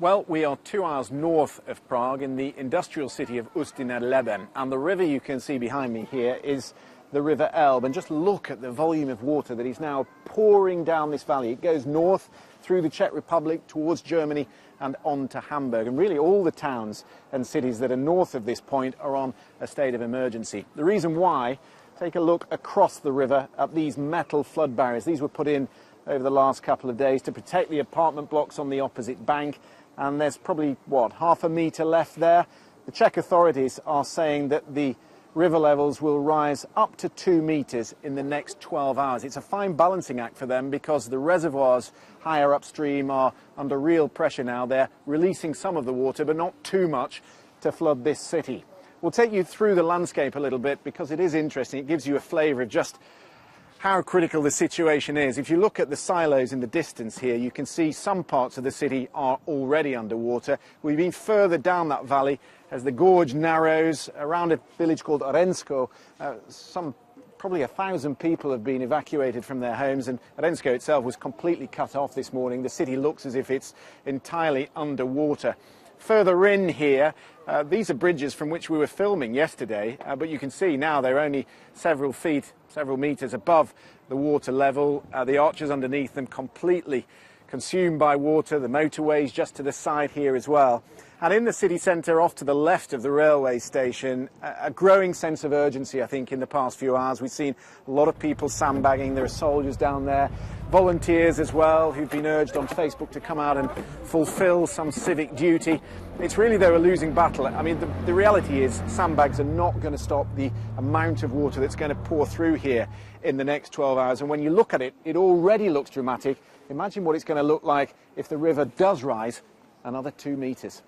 Well, we are 2 hours north of Prague in the industrial city of Ústí nad Labem, and the river you can see behind me here is the River Elbe. And just look at the volume of water that is now pouring down this valley. It goes north through the Czech Republic towards Germany and on to Hamburg. And really all the towns and cities that are north of this point are on a state of emergency. The reason why, take a look across the river at these metal flood barriers. These were put in over the last couple of days to protect the apartment blocks on the opposite bank. And there's probably, half a metre left there. The Czech authorities are saying that the river levels will rise up to 2 metres in the next 12 hours. It's a fine balancing act for them because the reservoirs higher upstream are under real pressure now. They're releasing some of the water, but not too much to flood this city. We'll take you through the landscape a little bit because it is interesting. It gives you a flavour of just how critical the situation is. If you look at the silos in the distance here, you can see some parts of the city are already underwater. We've been further down that valley as the gorge narrows around a village called Orensko. Probably 1,000 people have been evacuated from their homes, and Orensko itself was completely cut off this morning. The city looks as if it's entirely underwater. Further in here, these are bridges from which we were filming yesterday, but you can see now they're only several metres above the water level. The arches underneath them completely consumed by water. The motorways just to the side here as well. And in the city centre, off to the left of the railway station, a growing sense of urgency, I think, in the past few hours. We've seen a lot of people sandbagging. There are soldiers down there, volunteers as well, who've been urged on Facebook to come out and fulfil some civic duty. It's really, though, a losing battle. I mean, the reality is sandbags are not going to stop the amount of water that's going to pour through here in the next 12 hours. And when you look at it, it already looks dramatic. Imagine what it's going to look like if the river does rise another 2 metres.